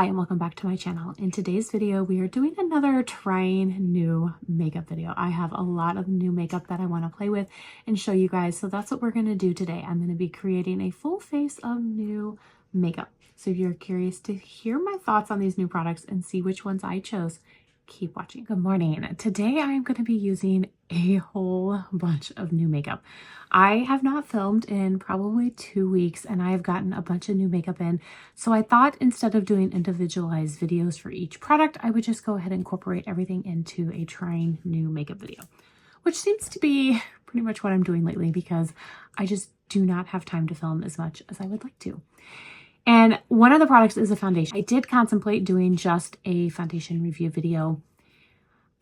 Hi and welcome back to my channel. In today's video, we are doing another trying new makeup video. I have a lot of new makeup that I want to play with and show you guys. So that's what we're going to do today. I'm going to be creating a full face of new makeup. So if you're curious to hear my thoughts on these new products and see which ones I chose, keep watching. Good morning. Today I am going to be using a whole bunch of new makeup. I have not filmed in probably 2 weeks and I have gotten a bunch of new makeup in. So I thought instead of doing individualized videos for each product, I would just go ahead and incorporate everything into a trying new makeup video, which seems to be pretty much what I'm doing lately because I just do not have time to film as much as I would like to. And one of the products is a foundation. I did contemplate doing just a foundation review video.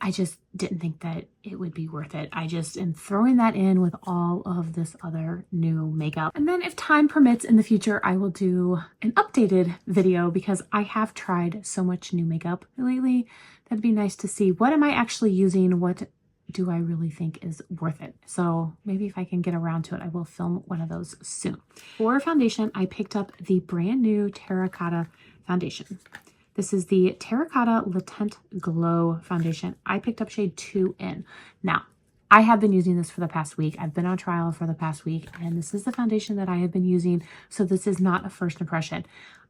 I just didn't think that it would be worth it. I just am throwing that in with all of this other new makeup. And then if time permits in the future, I will do an updated video because I have tried so much new makeup lately. That'd be nice to see what am I actually using? What do I really think is worth it? So maybe if I can get around to it, I will film one of those soon. For foundation, I picked up the brand new Terracotta foundation. This is the Terracotta Latent Glow foundation. I picked up shade 2N. Now, I have been using this for the past week. I've been on trial for the past week, and this is the foundation that I have been using. So this is not a first impression.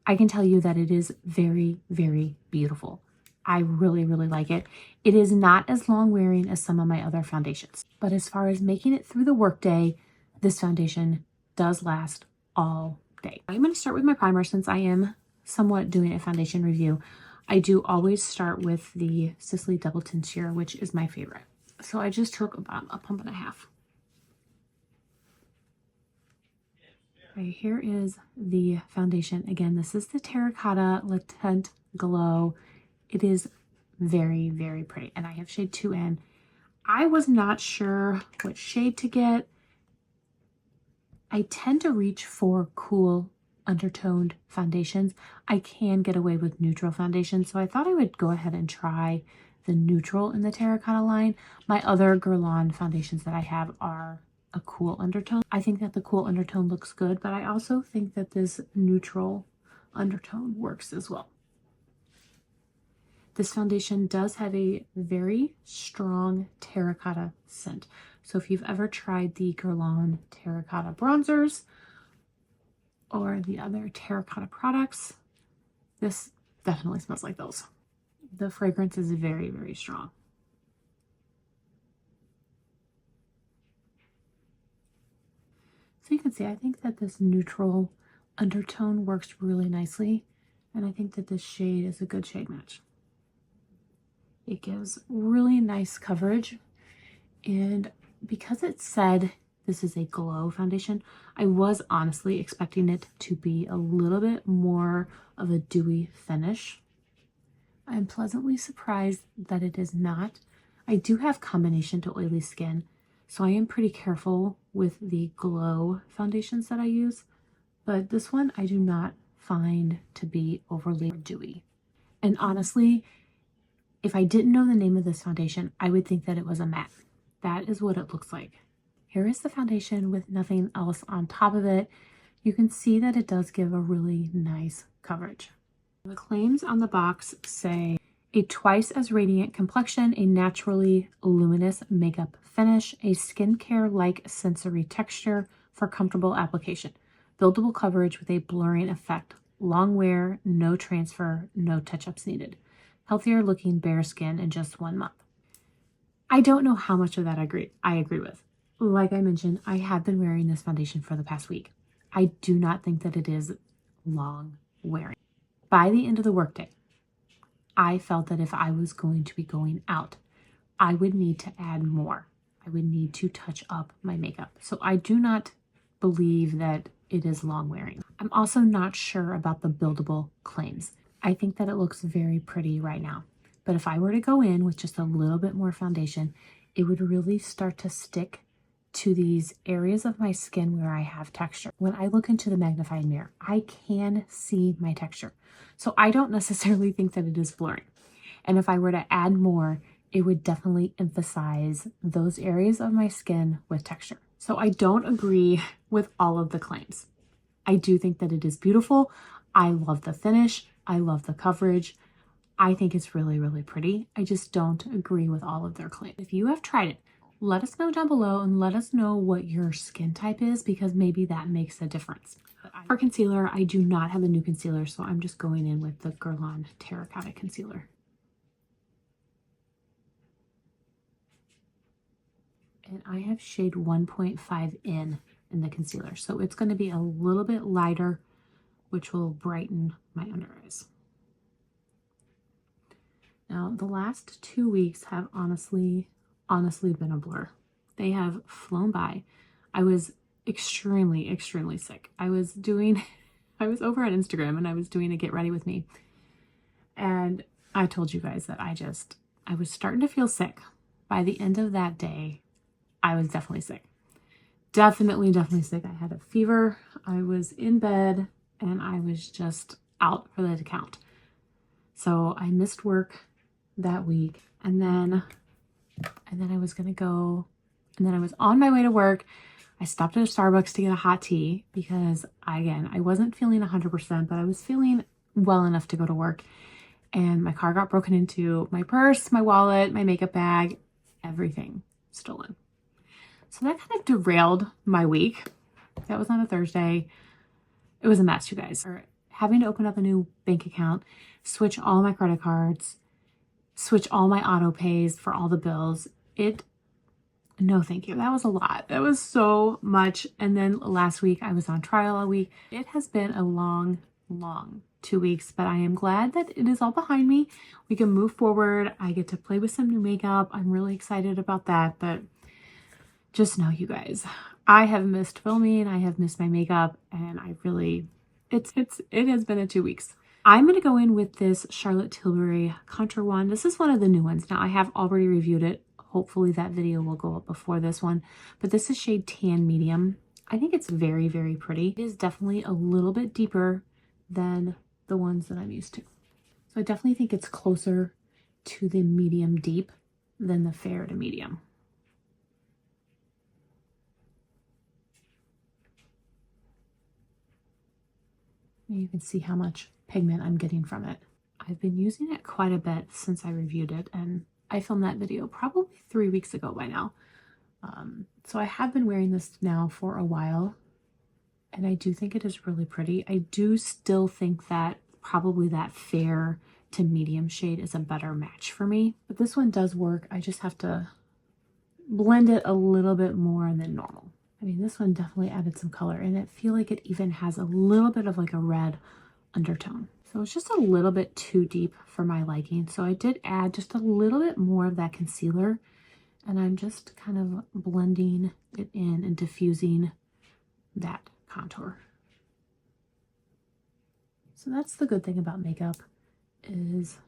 I can tell you that it is very, very beautiful. I really, really like it. It is not as long wearing as some of my other foundations, but as far as making it through the workday, this foundation does last all day. I'm going to start with my primer since I am somewhat doing a foundation review. I do always start with the Sisley Double Tint Sheer, which is my favorite. So I just took about a pump and a half. Okay, here is the foundation. Again, this is the Terracotta Latent Glow. It is very, very pretty. And I have shade 2N. I was not sure what shade to get. I tend to reach for cool undertoned foundations. I can get away with neutral foundation. So I thought I would go ahead and try the neutral in the Terracotta line. My other Guerlain foundations that I have are a cool undertone. I think that the cool undertone looks good, but I also think that this neutral undertone works as well. This foundation does have a very strong terracotta scent. So if you've ever tried the Guerlain terracotta bronzers or the other terracotta products, this definitely smells like those. The fragrance is very, very strong. So you can see, I think that this neutral undertone works really nicely. And I think that this shade is a good shade match. It gives really nice coverage, and because it said this is a glow foundation, I was honestly expecting it to be a little bit more of a dewy finish. I'm pleasantly surprised that it is not. I do have combination to oily skin, so I am pretty careful with the glow foundations that I use, but this one I do not find to be overly dewy. And honestly, if I didn't know the name of this foundation, I would think that it was a matte. That is what it looks like. Here is the foundation with nothing else on top of it. You can see that it does give a really nice coverage. The claims on the box say a twice as radiant complexion, a naturally luminous makeup finish, a skincare-like sensory texture for comfortable application, buildable coverage with a blurring effect, long wear, no transfer, no touch-ups needed. Healthier looking bare skin in just 1 month. I don't know how much of that I agree with. Like I mentioned, I have been wearing this foundation for the past week. I do not think that it is long wearing. By the end of the workday, I felt that if I was going to be going out, I would need to add more. I would need to touch up my makeup. So I do not believe that it is long wearing. I'm also not sure about the buildable claims. I think that it looks very pretty right now. But if I were to go in with just a little bit more foundation, it would really start to stick to these areas of my skin where I have texture. When I look into the magnified mirror, I can see my texture. So I don't necessarily think that it is blurring. And if I were to add more, it would definitely emphasize those areas of my skin with texture. So I don't agree with all of the claims. I do think that it is beautiful. I love the finish. I love the coverage. I think it's really, really pretty. I just don't agree with all of their claims. If you have tried it, let us know down below and let us know what your skin type is, because maybe that makes a difference. For concealer, I do not have a new concealer, so I'm just going in with the Guerlain Terracotta Concealer. And I have shade 1.5 in the concealer, so it's going to be a little bit lighter, which will brighten my under eyes. Now, the last 2 weeks have honestly been a blur. They have flown by. I was extremely sick. I was over on Instagram and I was doing a get ready with me. And I told you guys that I was starting to feel sick. By the end of that day, I was definitely sick. Definitely sick. I had a fever. I was in bed and I was just out for the count. So I missed work that week, and then I was gonna go, and then I was on my way to work. I stopped at a Starbucks to get a hot tea because I wasn't feeling 100%, but I was feeling well enough to go to work. And my car got broken into, my purse, my wallet, my makeup bag, everything stolen. So that kind of derailed my week. That was on a Thursday. It was a mess, you guys. Having to open up a new bank account, switch all my credit cards, switch all my auto pays for all the bills. No, thank you. That was a lot. That was so much. And then last week I was on trial all week. It has been a long 2 weeks, but I am glad that it is all behind me. We can move forward. I get to play with some new makeup. I'm really excited about that, but just know, you guys, I have missed filming. I have missed my makeup, and it has been a 2 weeks. I'm going to go in with this Charlotte Tilbury contour wand. This is one of the new ones. Now, I have already reviewed it. Hopefully that video will go up before this one, but this is shade Tan Medium. I think it's very pretty. It is definitely a little bit deeper than the ones that I'm used to. So I definitely think it's closer to the medium deep than the fair to medium. You can see how much pigment I'm getting from it. I've been using it quite a bit since I reviewed it, and I filmed that video probably 3 weeks ago by now. So I have been wearing this now for a while, and I do think it is really pretty. I do still think that probably that fair to medium shade is a better match for me, but this one does work. I just have to blend it a little bit more than normal. I mean, this one definitely added some color, and I feel like it even has a little bit of like a red undertone. So it's just a little bit too deep for my liking. So I did add just a little bit more of that concealer, and I'm just kind of blending it in and diffusing that contour. So that's the good thing about makeup, is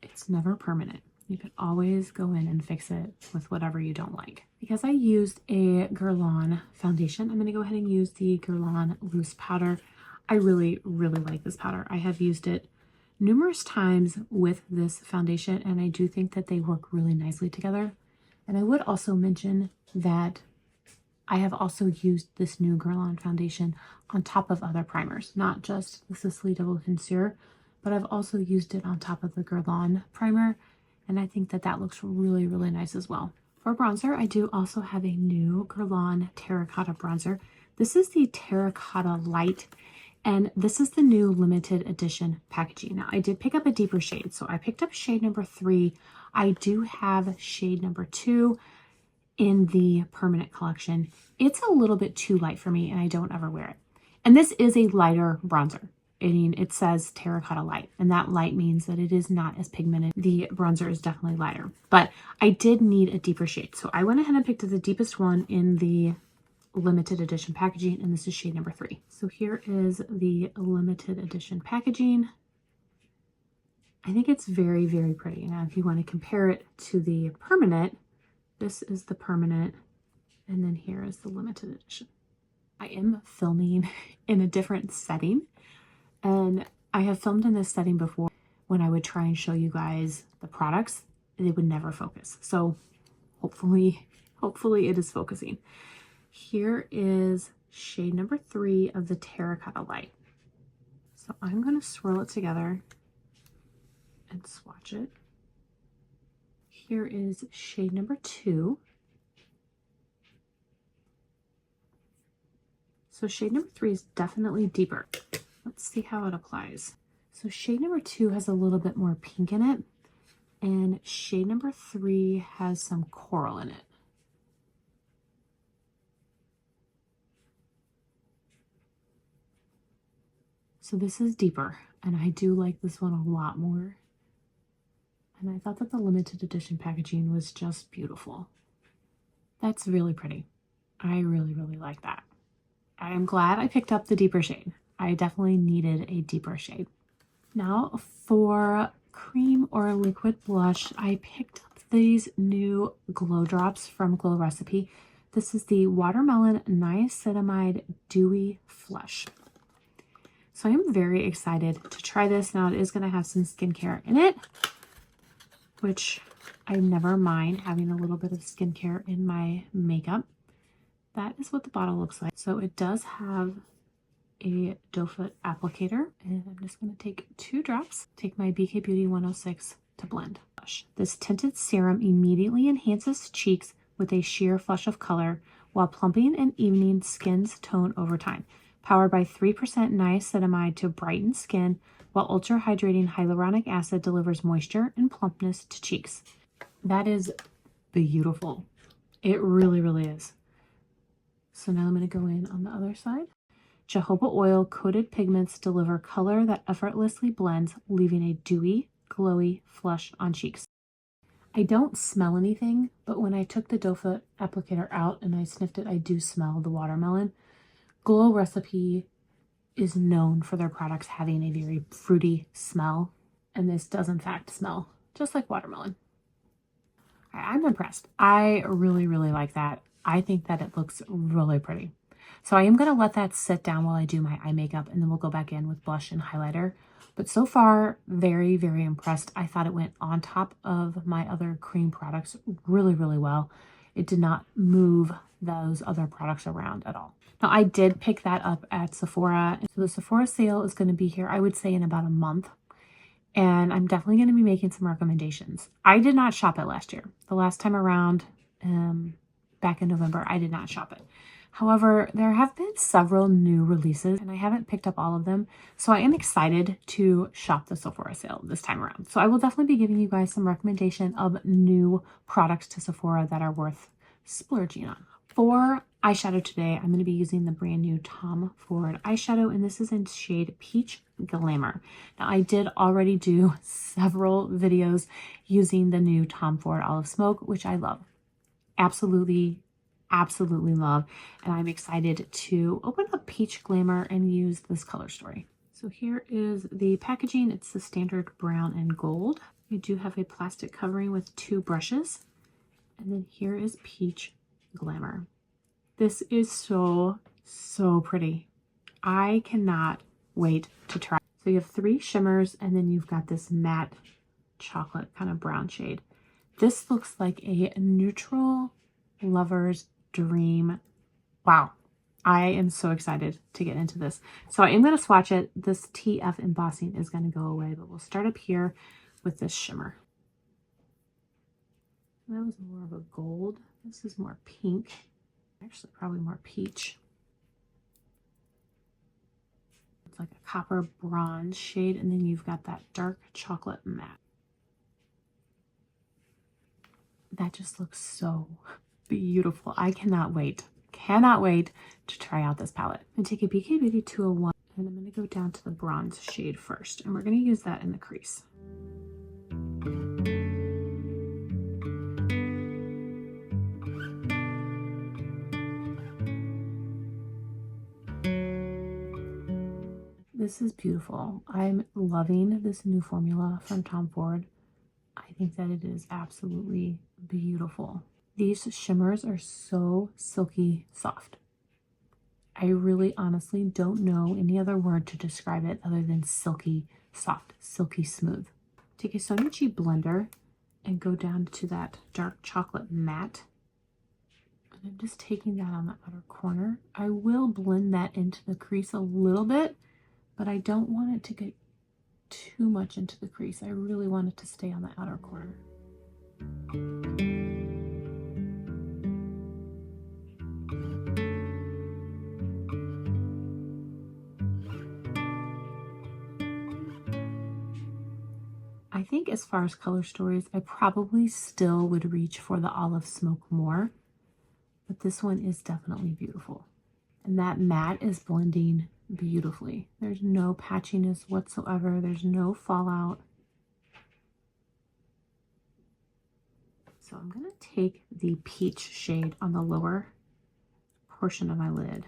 it's never permanent. You can always go in and fix it with whatever you don't like. Because I used a Guerlain foundation, I'm going to go ahead and use the Guerlain loose powder. I really like this powder. I have used it numerous times with this foundation, and I do think that they work really nicely together. And I would also mention that I have also used this new Guerlain foundation on top of other primers, not just the Sisley Double Concealer, but I've also used it on top of the Guerlain primer, and I think that that looks really nice as well. For bronzer, I do also have a new Guerlain Terracotta bronzer. This is the Terracotta Light, and this is the new limited edition packaging. Now, I did pick up a deeper shade, so I picked up shade number 3. I do have shade number 2 in the permanent collection. It's a little bit too light for me, and I don't ever wear it. And this is a lighter bronzer. I mean, it says Terracotta Light, and that light means that it is not as pigmented. The bronzer is definitely lighter, but I did need a deeper shade. So I went ahead and picked the deepest one in the limited edition packaging, and this is shade number 3. So here is the limited edition packaging. I think it's very pretty. Now, if you want to compare it to the permanent, this is the permanent, and then here is the limited edition. I am filming in a different setting, and I have filmed in this setting before. When I would try and show you guys the products, they would never focus. So hopefully it is focusing. Here is shade number 3 of the Terracotta Light. So So I'm going to swirl it together and swatch it. Here is shade number 2. So shade number 3 is definitely deeper. Let's see how it applies. So shade number 2 has a little bit more pink in it, and shade number 3 has some coral in it. So this is deeper, and I do like this one a lot more. And I thought that the limited edition packaging was just beautiful. That's really pretty. I really, really like that. I am glad I picked up the deeper shade. I definitely needed a deeper shade. Now for cream or liquid blush, I picked up these new glow drops from Glow Recipe. This is the Watermelon Niacinamide Dewy Flush. So I am very excited to try this. Now it is going to have some skincare in it, which I never mind having a little bit of skincare in my makeup. That is what the bottle looks like. So it does have a doe foot applicator, and I'm just going to take 2 drops, take my BK Beauty 106 to blend. This tinted serum immediately enhances cheeks with a sheer flush of color while plumping and evening skin's tone over time. Powered by 3% niacinamide to brighten skin, while ultra hydrating hyaluronic acid delivers moisture and plumpness to cheeks. That is beautiful. It really, really is. So now I'm going to go in on the other side. Jojoba oil coated pigments deliver color that effortlessly blends, leaving a dewy, glowy flush on cheeks. I don't smell anything, but when I took the doe foot applicator out and I sniffed it, I do smell the watermelon. Glow Recipe is known for their products having a very fruity smell, and this does in fact smell just like watermelon. I'm impressed. I really, really like that. I think that it looks really pretty. So I am going to let that sit down while I do my eye makeup, and then we'll go back in with blush and highlighter. But so far, very, very impressed. I thought it went on top of my other cream products really, really well. It did not move those other products around at all. Now, I did pick that up at Sephora. So the Sephora sale is going to be here, I would say, in about a month. And I'm definitely going to be making some recommendations. I did not shop it last year. The last time around, back in November, I did not shop it. However, there have been several new releases, and I haven't picked up all of them. So I am excited to shop the Sephora sale this time around. So I will definitely be giving you guys some recommendation of new products to Sephora that are worth splurging on. For eyeshadow today, I'm going to be using the brand new Tom Ford eyeshadow, and this is in shade Peach Glamour. Now, I did already do several videos using the new Tom Ford Olive Smoke, which I love. Absolutely, absolutely love. And I'm excited to open up Peach Glamour and use this color story. So here is the packaging. It's the standard brown and gold. We do have a plastic covering with 2 brushes. And then here is Peach Glamour. This is so, so pretty. I cannot wait to try. So you have 3 shimmers, and then you've got this matte chocolate kind of brown shade. This looks like a neutral lover's dream. Wow. I am so excited to get into this. So I am going to swatch it. This TF embossing is going to go away, but we'll start up here with this shimmer. That was more of a gold. This is more pink. Actually, probably more peach. It's like a copper bronze shade, and then you've got that dark chocolate matte. That just looks so beautiful. I cannot wait to try out this palette. I'm going to take a BK Beauty 201, and I'm going to go down to the bronze shade first, and we're going to use that in the crease. This is beautiful. I'm loving this new formula from Tom Ford. I think that it is absolutely beautiful. These shimmers are so silky soft. I really honestly don't know any other word to describe it other than silky soft, silky smooth. Take a Sonia G blender and go down to that dark chocolate matte. And I'm just taking that on the outer corner. I will blend that into the crease a little bit, but I don't want it to get too much into the crease. I really want it to stay on the outer corner. I think as far as color stories, I probably still would reach for the Olive Smoke more, but this one is definitely beautiful. And that matte is blending beautifully. There's no patchiness whatsoever. There's no fallout. So I'm going to take the peach shade on the lower portion of my lid.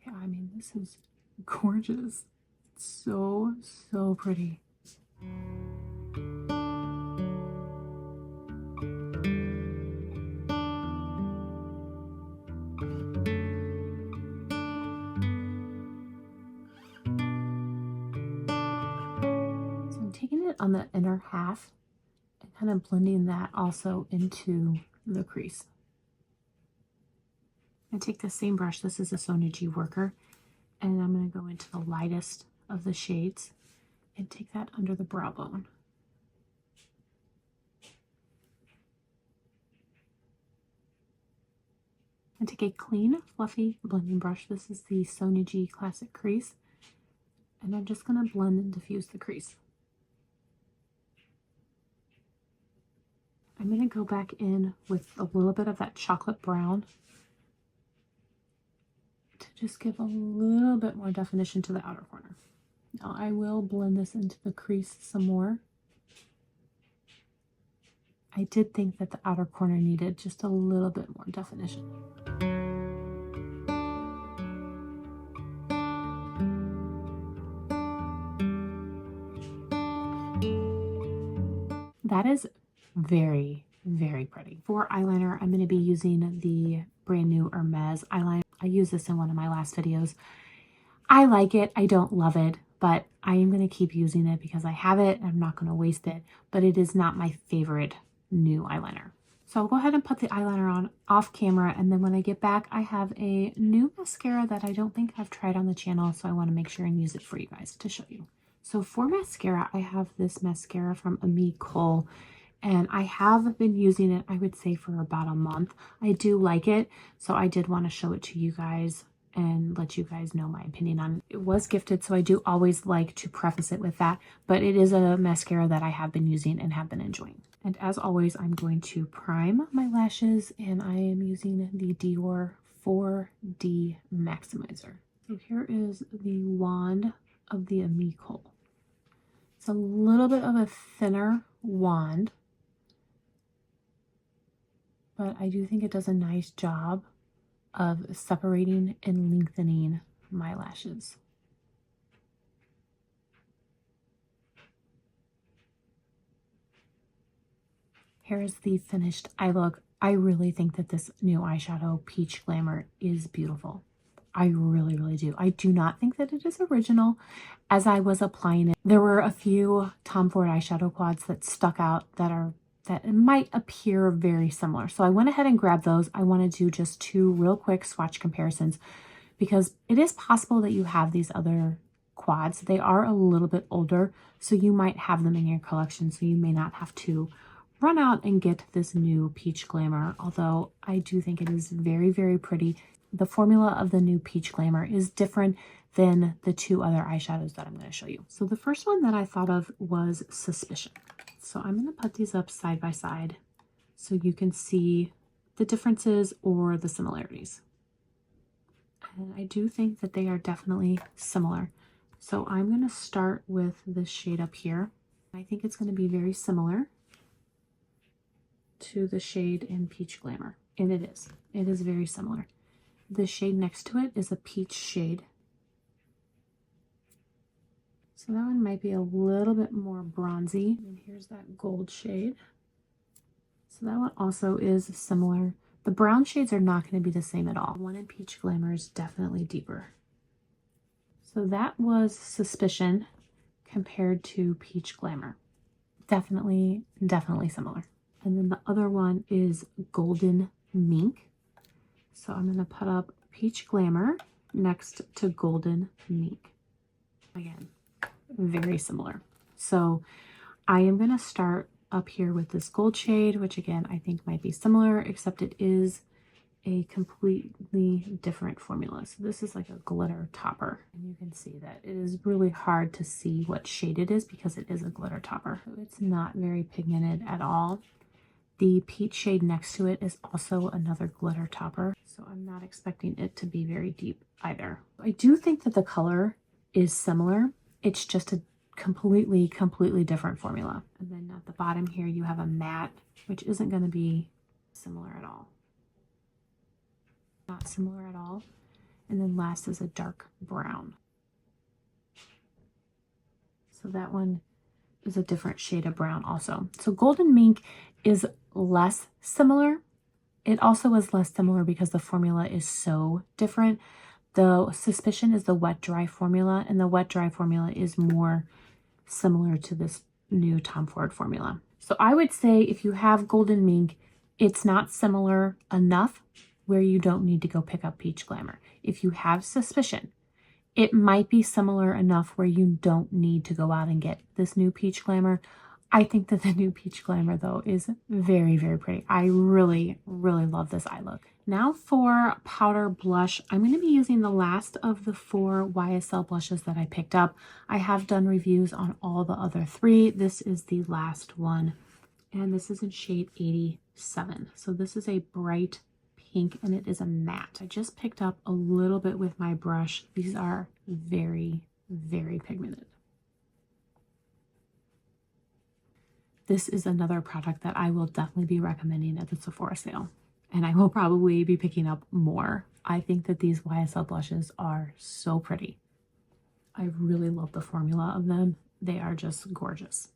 Yeah, I mean, this is gorgeous. It's so, so pretty. Taking it on the inner half and kind of blending that also into the crease. I take the same brush, this is a Sonia G Worker, and I'm going to go into the lightest of the shades and take that under the brow bone. And take a clean, fluffy blending brush. This is the Sonia G Classic Crease, and I'm just going to blend and diffuse the crease. I'm going to go back in with a little bit of that chocolate brown to just give a little bit more definition to the outer corner. Now I will blend this into the crease some more. I did think that the outer corner needed just a little bit more definition. That is very, very pretty. For eyeliner, I'm going to be using the brand new Hermes eyeliner. I used this in one of my last videos. I like it. I don't love it, but I am going to keep using it because I have it. I'm not going to waste it, but it is not my favorite new eyeliner. So I'll go ahead and put the eyeliner on off camera, and then when I get back, I have a new mascara that I don't think I've tried on the channel, so I want to make sure and use it for you guys to show you. So for mascara, I have this mascara from Ami Cole, and I have been using it, I would say, for about a month. I do like it, so I did want to show it to you guys and let you guys know my opinion on it. It was gifted, so I do always like to preface it with that, but it is a mascara that I have been using and have been enjoying. And as always, I'm going to prime my lashes, and I am using the Dior 4D Maximizer. So here is the wand of the Ami Cole. It's a little bit of a thinner wand, but I do think it does a nice job of separating and lengthening my lashes. Here is the finished eye look. I really think that this new eyeshadow, Peach Glamour, is beautiful. I really, really do. I do not think that it is original. As I was applying it, there were a few Tom Ford eyeshadow quads that stuck out that might appear very similar. So I went ahead and grabbed those. I want to do just two real quick swatch comparisons because it is possible that you have these other quads. They are a little bit older, so you might have them in your collection, so you may not have to run out and get this new Peach Glamour, although I do think it is very, very pretty. The formula of the new Peach Glamour is different than the two other eyeshadows that I'm going to show you. So the first one that I thought of was Suspicion. So I'm going to put these up side by side so you can see the differences or the similarities. And I do think that they are definitely similar. So I'm going to start with this shade up here. I think it's going to be very similar to the shade in Peach Glamour. And it is. It is very similar. The shade next to it is a peach shade. So that one might be a little bit more bronzy. And here's that gold shade. So that one also is similar. The brown shades are not going to be the same at all. One in Peach Glamour is definitely deeper. So that was Suspicion compared to Peach Glamour. Definitely, definitely similar. And then the other one is Golden Mink. So I'm going to put up Peach Glamour next to Golden Mink. Again, very similar. So I am going to start up here with this gold shade, which again, I think might be similar, except it is a completely different formula. So this is like a glitter topper. And you can see that it is really hard to see what shade it is because it is a glitter topper. It's not very pigmented at all. The peach shade next to it is also another glitter topper. So I'm not expecting it to be very deep either. I do think that the color is similar. It's just a completely different formula. And then at the bottom here, you have a matte, which isn't going to be similar at all. Not similar at all. And then last is a dark brown. So that one is a different shade of brown also. So Golden Mink is less similar. It also is less similar because the formula is so different. The Suspicion is the wet dry formula, and the wet dry formula is more similar to this new Tom Ford formula. So I would say if you have Golden Mink, it's not similar enough where you don't need to go pick up Peach Glamour. If you have Suspicion, it might be similar enough where you don't need to go out and get this new Peach Glamour. I think that the new Peach Glamour though is very pretty. I really love this eye look. Now for powder blush, I'm going to be using the last of the 4 YSL blushes that I picked up. I have done reviews on all the other 3. This is the last one, and this is in shade 87. So this is a bright pink, and it is a matte. I just picked up a little bit with my brush. These are very pigmented. This is another product that I will definitely be recommending at the Sephora sale, and I will probably be picking up more. I think that these YSL blushes are so pretty. I really love the formula of them. They are just gorgeous.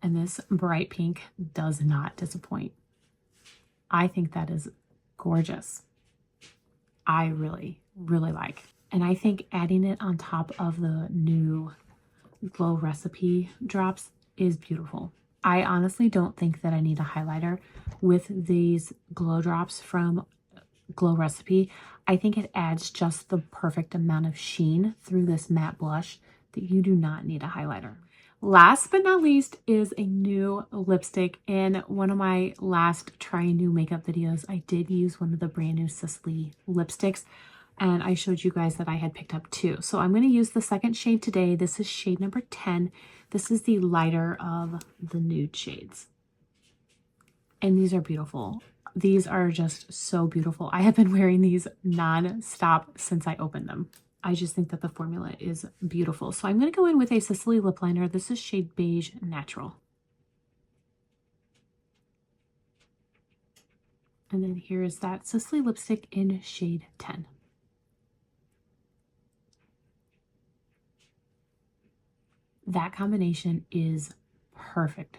And this bright pink does not disappoint. I think that is gorgeous. I really like. And I think adding it on top of the new Glow Recipe drops is beautiful. I honestly don't think that I need a highlighter with these glow drops from Glow Recipe. I think it adds just the perfect amount of sheen through this matte blush that you do not need a highlighter. Last but not least is a new lipstick. In one of my last trying new makeup videos, I did use one of the brand new Sisley lipsticks, and I showed you guys that I had picked up 2. So I'm going to use the second shade today. This is shade number 10. This is the lighter of the nude shades. And these are beautiful. These are just so beautiful. I have been wearing these non-stop since I opened them. I just think that the formula is beautiful. So I'm going to go in with a Sisley lip liner. This is shade Beige Natural. And then here is that Sisley lipstick in shade 10. That combination is perfect.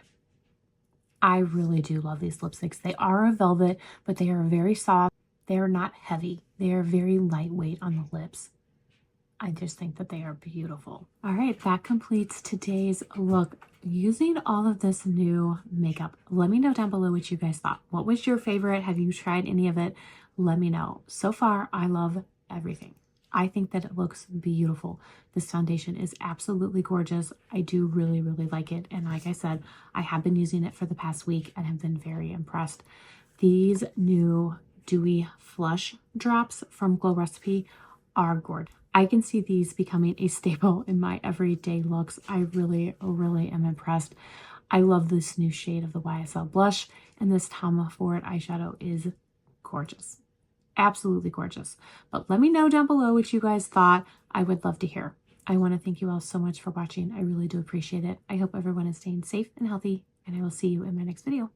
I really do love these lipsticks. They are a velvet, but they are very soft. They are not heavy. They are very lightweight on the lips. I just think that they are beautiful. All right, that completes today's look using all of this new makeup. Let me know down below what you guys thought. What was your favorite? Have you tried any of it? Let me know. So far, I love everything. I think that it looks beautiful. This foundation is absolutely gorgeous. I do really like it. And like I said, I have been using it for the past week and have been very impressed. These new Dewy Flush drops from Glow Recipe are gorgeous. I can see these becoming a staple in my everyday looks. I really am impressed. I love this new shade of the YSL blush, and this Tom Ford eyeshadow is gorgeous. Absolutely gorgeous. But let me know down below what you guys thought. I would love to hear. I want to thank you all so much for watching. I really do appreciate it. I hope everyone is staying safe and healthy, and I will see you in my next video.